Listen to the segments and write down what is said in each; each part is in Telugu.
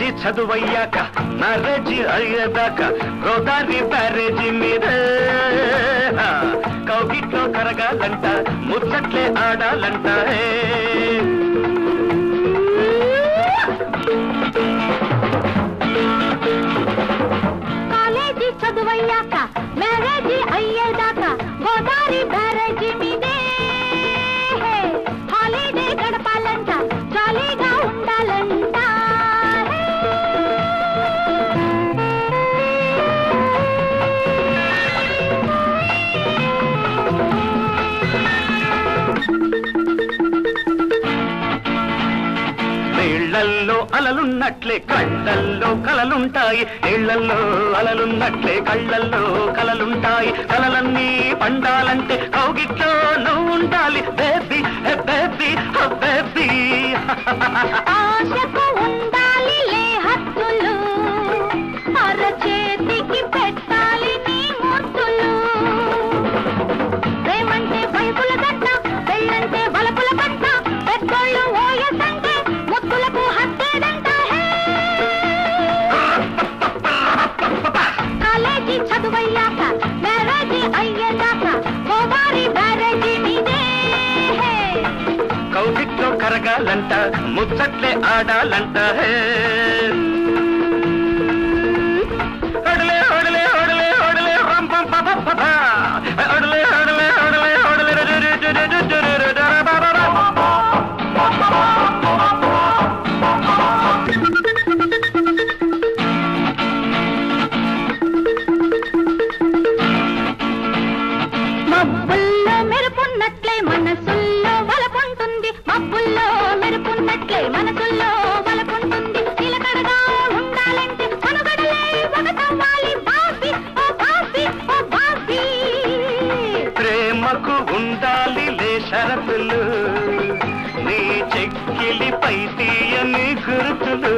కాలేజీ చదువయ్యాక మ్యారేజ్ అయ్యేదాకా గోదావరి బ్యారేజీ మీద కౌగిట్లో కరగాలంట ముచ్చట్లే ఆడాలంట కాలేజీ చదువయ్యాక మ్యారేజ్ అయ్యేదాకా గోదావరి బ్యారేజీ మీదే హాలిడే గడపాలంట జాలీగా ఉండాలంట నీళ్లల్లో అలలున్నట్లే కళ్ళల్లో కలలుంటాయి నీళ్లల్లో అలలున్నట్లే కళ్ళల్లో కలలుంటాయి కలలన్నీ పండాలంటే కౌగిట్లో నువ్వు ఉండాలి బేబీ బేబీ బేబీ ఆశకు ఉండాలి లే హద్దులు అరచేతికి పెట్టాలి నీ ముద్దులు ప్రేమంటే బైబుల గట్ట పెళ్ళంటే బలపుల గట్ట పెద్దోళ్ళు ఓయసంటే ముద్దులకు హద్దేదంట కాలేజీ చదువయ్యాక మ్యారేజీ అయ్యేదాకా గోదావరి బ్యారేజీ మీదే కౌగిట్లో కరగాలంట ముచ్చట్లే ఆడాలంట ఒడలే ఒడలే ఒడలే ఒడలే రంపం పప పప ఒడలే ఒడలే ఒడలే ఒడలే మబ్బుల్లో మెరుపున్నట్లే మనసుల్లో వలపుంటుంది మబ్బుల్లో మెరుపున్నట్లే మనసుల్లో వలపుంటుంది నిలకడగా ఉండాలంటే మనుగడలే ఒకటవ్వాలి బాబీ ఓ బాబీ ఓ బాబీ ప్రేమకు ఉండాలి లే షరతులు నీ చెక్కిలిపై తీయని గుర్తులు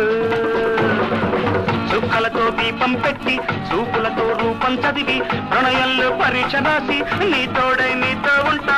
చుక్కలతో దీపం పెట్టి చూపులతో రూపం చదివి ప్రణయంలో పరీక్ష రాసి నీ తోడై నీతో ఉంటా